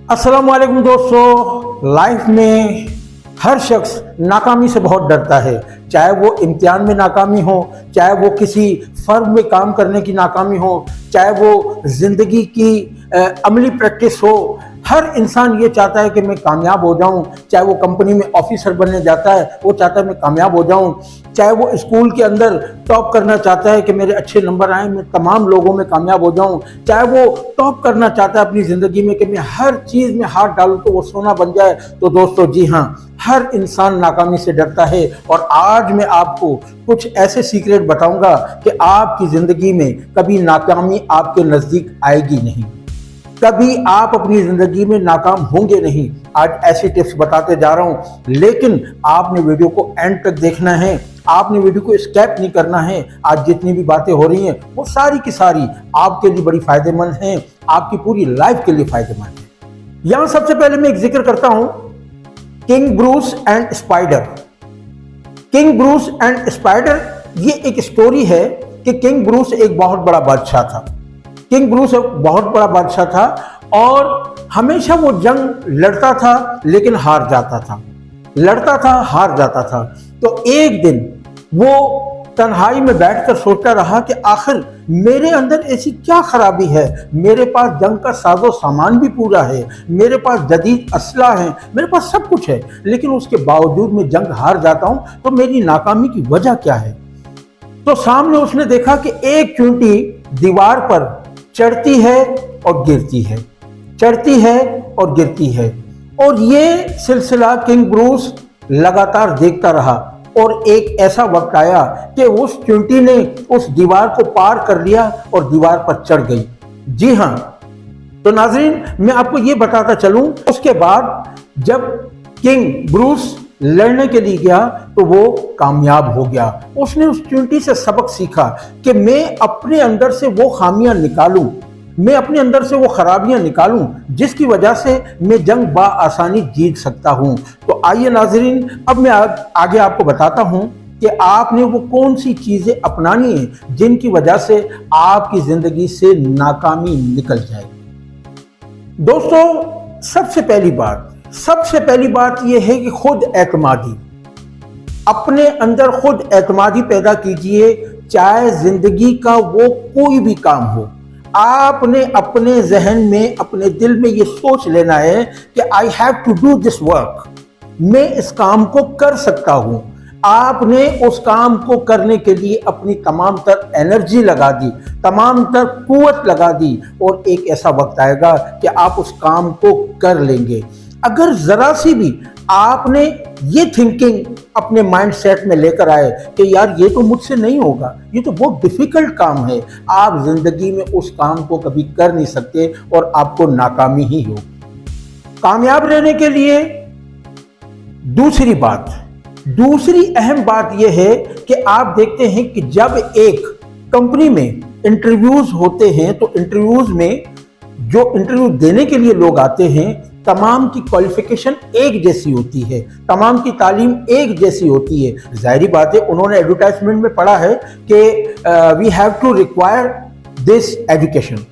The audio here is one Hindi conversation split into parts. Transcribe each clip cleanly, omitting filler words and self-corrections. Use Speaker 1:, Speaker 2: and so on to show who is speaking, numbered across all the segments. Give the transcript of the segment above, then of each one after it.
Speaker 1: अस्सलाम वालेकुम दोस्तों। लाइफ में हर शख्स नाकामी से बहुत डरता है, चाहे वो इम्तिहान में नाकामी हो, चाहे वो किसी फर्म में काम करने की नाकामी हो, चाहे वो ज़िंदगी की अमली प्रैक्टिस हो। हर इंसान ये चाहता है कि मैं कामयाब हो जाऊं। चाहे वो कंपनी में ऑफिसर बनने जाता है, वो चाहता है मैं कामयाब हो जाऊं। चाहे वो स्कूल के अंदर टॉप करना चाहता है कि मेरे अच्छे नंबर आए, मैं तमाम लोगों में कामयाब हो जाऊं। चाहे वो टॉप करना चाहता है अपनी ज़िंदगी में कि मैं हर चीज़ में हाथ डालूं तो वो सोना बन जाए। तो दोस्तों जी हाँ, हर इंसान नाकामी से डरता है। और आज मैं आपको कुछ ऐसे सीक्रेट बताऊंगा कि आपकी ज़िंदगी में कभी नाकामी आपके नज़दीक आएगी नहीं, कभी आप अपनी जिंदगी में नाकाम होंगे नहीं। आज ऐसी टिप्स बताते जा रहा हूं, लेकिन आपने वीडियो को एंड तक देखना है, आपने वीडियो को स्किप नहीं करना है। आज जितनी भी बातें हो रही हैं वो सारी की सारी आपके लिए बड़ी फायदेमंद हैं, आपकी पूरी लाइफ के लिए फायदेमंद है। यहां सबसे पहले मैं एक जिक्र करता हूं, king Bruce and spider. King Bruce and spider, ये एक स्टोरी है कि किंग ब्रूस एक बहुत बड़ा बादशाह था। किंग ब्रूस एक बहुत बड़ा बादशाह था और हमेशा वो जंग लड़ता था लेकिन हार जाता था, लड़ता था हार जाता था। तो एक दिन वो तन्हाई में बैठकर सोचता रहा कि आखिर मेरे अंदर ऐसी क्या खराबी है। मेरे पास जंग का साजो सामान भी पूरा है, मेरे पास जदीद असला है, मेरे पास सब कुछ है, लेकिन उसके बावजूद मैं जंग हार जाता हूं। तो मेरी नाकामी की वजह क्या है? तो सामने उसने देखा कि एक चींटी दीवार पर चढ़ती है और गिरती है, चढ़ती है और गिरती है। और ये सिलसिला किंग ब्रूस लगातार देखता रहा और एक ऐसा वक्त आया कि उस चींटी ने उस दीवार को पार कर लिया और दीवार पर चढ़ गई। जी हाँ, तो नाज़रीन मैं आपको ये बताता चलूं, उसके बाद जब किंग ब्रूस लड़ने के लिए गया तो वो कामयाब हो गया। उसने उस चींटी से सबक सीखा कि मैं अपने अंदर से वो खामियां निकालूं, मैं अपने अंदर से वो खराबियां निकालूं जिसकी वजह से मैं जंग आसानी जीत सकता हूं। तो आइए नाजरीन, अब मैं आगे आपको बताता हूं कि आपने वो कौन सी चीजें अपनानी है जिनकी वजह से आपकी जिंदगी से नाकामी निकल जाएगी। दोस्तों सबसे पहली बात यह है कि खुद एतमादी, अपने अंदर खुद एतमादी पैदा कीजिए। चाहे जिंदगी का वो कोई भी काम हो, आपने अपने जहन में, अपने दिल में ये सोच लेना है कि I have to do this work, मैं इस काम को कर सकता हूं। आपने उस काम को करने के लिए अपनी तमाम तर एनर्जी लगा दी, तमाम तर कुव्वत लगा दी, और एक ऐसा वक्त आएगा कि आप उस काम को कर लेंगे। अगर जरा सी भी आपने ये थिंकिंग अपने माइंड सेट में लेकर आए कि यार ये तो मुझसे नहीं होगा, ये तो बहुत डिफिकल्ट काम है, आप जिंदगी में उस काम को कभी कर नहीं सकते और आपको नाकामी ही हो। कामयाब रहने के लिए दूसरी अहम बात यह है कि आप देखते हैं कि जब एक कंपनी में इंटरव्यूज होते हैं तो इंटरव्यूज में जो इंटरव्यू देने के लिए लोग आते हैं, तमाम की क्वालिफिकेशन एक जैसी होती है, तमाम की तालीम एक जैसी होती है। जाहिर बात है उन्होंने एडवर्टाइजमेंट में पढ़ा है कि we have to require this education.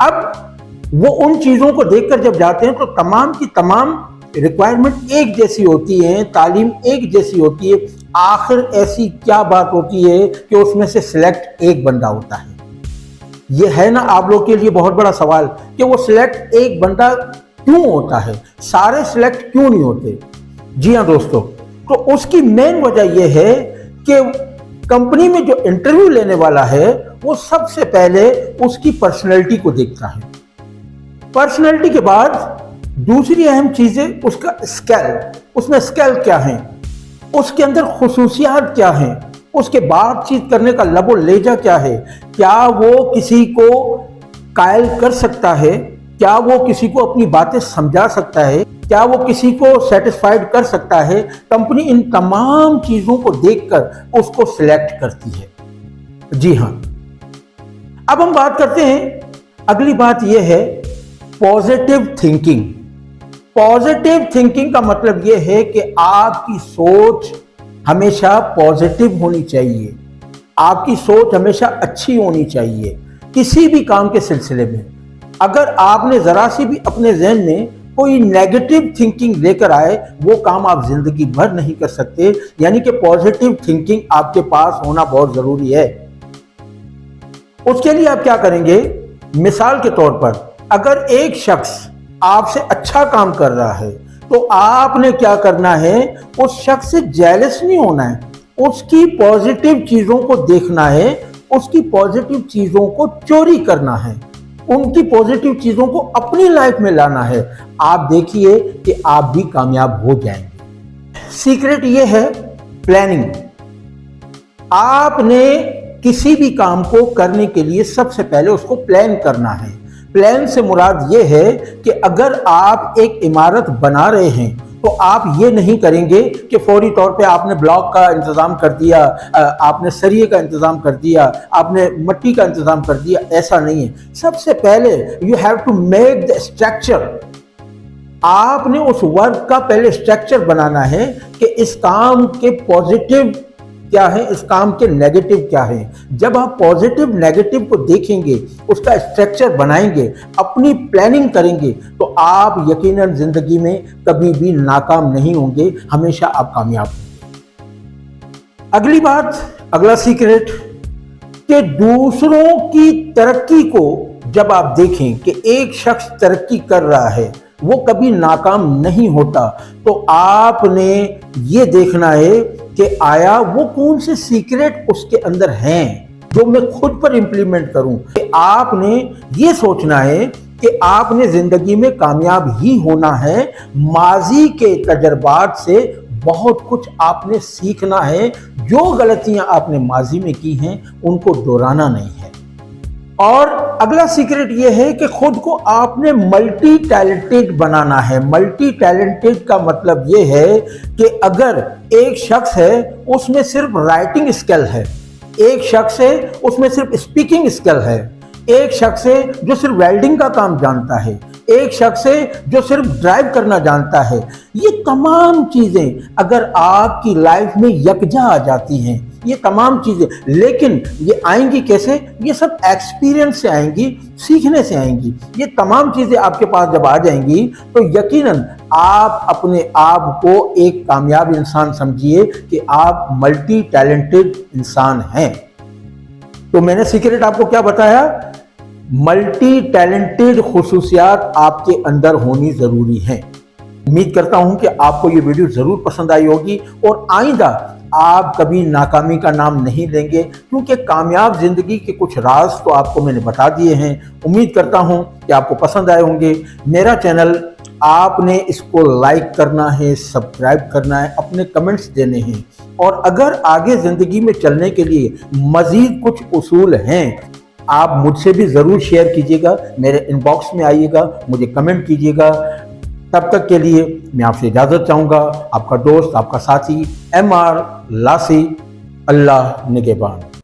Speaker 1: अब वो उन चीज़ों को देखकर जब जाते हैं तो तमाम की तमाम रिक्वायरमेंट एक जैसी होती है, तालीम एक जैसी होती है। आखिर ऐसी क्या बात होती है कि उसमें से सिलेक्ट एक बंदा होता है? ये है ना आप लोग के लिए बहुत बड़ा सवाल कि वो सिलेक्ट एक बंदा क्यों होता है, सारे सिलेक्ट क्यों नहीं होते? जी हाँ दोस्तों, तो उसकी मेन वजह यह है कि कंपनी में जो इंटरव्यू लेने वाला है वो सबसे पहले उसकी पर्सनैलिटी को देखता है। पर्सनैलिटी के बाद दूसरी अहम चीजें उसका स्किल, उसमें स्किल क्या है, उसके अंदर खुसूसियात क्या हैं, उसके बातचीत करने का लबो लेजा क्या है, क्या वो किसी को कायल कर सकता है, क्या वो किसी को अपनी बातें समझा सकता है, क्या वो किसी को सेटिस्फाइड कर सकता है। कंपनी इन तमाम चीजों को देखकर उसको सिलेक्ट करती है। जी हाँ, अब हम बात करते हैं, अगली बात यह है पॉजिटिव थिंकिंग। पॉजिटिव थिंकिंग का मतलब यह है कि आपकी सोच हमेशा पॉजिटिव होनी चाहिए, आपकी सोच हमेशा अच्छी होनी चाहिए किसी भी काम के सिलसिले में। अगर आपने जरा सी भी अपने जहन में कोई नेगेटिव थिंकिंग लेकर आए, वो काम आप जिंदगी भर नहीं कर सकते। यानी कि पॉजिटिव थिंकिंग आपके पास होना बहुत जरूरी है। उसके लिए आप क्या करेंगे, मिसाल के तौर पर अगर एक शख्स आपसे अच्छा काम कर रहा है तो आपने क्या करना है, उस शख्स से जेलस नहीं होना है, उसकी पॉजिटिव चीजों को देखना है, उसकी पॉजिटिव चीजों को चोरी करना है, उनकी पॉजिटिव चीजों को अपनी लाइफ में लाना है। आप देखिए कि आप भी कामयाब हो जाएंगे। सीक्रेट ये है प्लानिंग। आपने किसी भी काम को करने के लिए सबसे पहले उसको प्लान करना है। प्लान से मुराद ये है कि अगर आप एक इमारत बना रहे हैं तो आप ये नहीं करेंगे कि फौरी तौर पे आपने ब्लॉक का इंतजाम कर दिया, आपने सरिये का इंतजाम कर दिया, आपने मिट्टी का इंतजाम कर दिया। ऐसा नहीं है। सबसे पहले you have to make the structure. आपने उस वर्क का पहले स्ट्रक्चर बनाना है कि इस काम के पॉजिटिव क्या है, इस काम के नेगेटिव क्या है। जब आप पॉजिटिव नेगेटिव को देखेंगे, उसका स्ट्रक्चर बनाएंगे, अपनी प्लानिंग करेंगे, तो आप यकीनन जिंदगी में कभी भी नाकाम नहीं होंगे, हमेशा आप कामयाब होंगे। अगली बात, अगला सीक्रेट कि दूसरों की तरक्की को जब आप देखें कि एक शख्स तरक्की कर रहा है, वो कभी नाकाम नहीं होता, तो आपने ये देखना है कि आया वो कौन से सीक्रेट उसके अंदर हैं जो मैं खुद पर इंप्लीमेंट करूं। कि आपने ये सोचना है कि आपने जिंदगी में कामयाब ही होना है। माजी के तजर्बात से बहुत कुछ आपने सीखना है। जो गलतियां आपने माजी में की हैं उनको दोहराना नहीं है। और अगला सीक्रेट यह है कि खुद को आपने मल्टी टैलेंटेड बनाना है। मल्टी टैलेंटेड का मतलब यह है कि अगर एक शख्स है उसमें सिर्फ राइटिंग स्किल है, एक शख्स है उसमें सिर्फ स्पीकिंग स्किल है, एक शख्स है जो सिर्फ वेल्डिंग का काम जानता है, एक शख्स है जो सिर्फ ड्राइव करना जानता है। ये तमाम चीजें अगर आपकी लाइफ में यकजा आ जाती हैं, ये तमाम चीजें, लेकिन ये आएंगी कैसे? ये सब एक्सपीरियंस से आएंगी, सीखने से आएंगी। ये तमाम चीजें आपके पास जब आ जाएंगी तो यकीनन आप अपने आप को एक कामयाब इंसान समझिए कि आप मल्टी टैलेंटेड इंसान हैं। तो मैंने सीक्रेट आपको क्या बताया? मल्टी टैलेंटेड खुसूसियात आपके अंदर होनी जरूरी है। उम्मीद करता हूं कि आपको ये वीडियो जरूर पसंद आई होगी और आइंदा आप कभी नाकामी का नाम नहीं लेंगे, क्योंकि कामयाब जिंदगी के कुछ राज तो आपको मैंने बता दिए हैं। उम्मीद करता हूं कि आपको पसंद आए होंगे। मेरा चैनल आपने इसको लाइक करना है, सब्सक्राइब करना है, अपने कमेंट्स देने हैं। और अगर आगे जिंदगी में चलने के लिए मजीद कुछ उसूल हैं, आप मुझसे भी जरूर शेयर कीजिएगा। मेरे इनबॉक्स में आइएगा, मुझे कमेंट कीजिएगा। तब तक के लिए मैं आपसे इजाजत चाहूंगा। आपका दोस्त, आपका साथी MR लासी। अल्लाह निगहबान।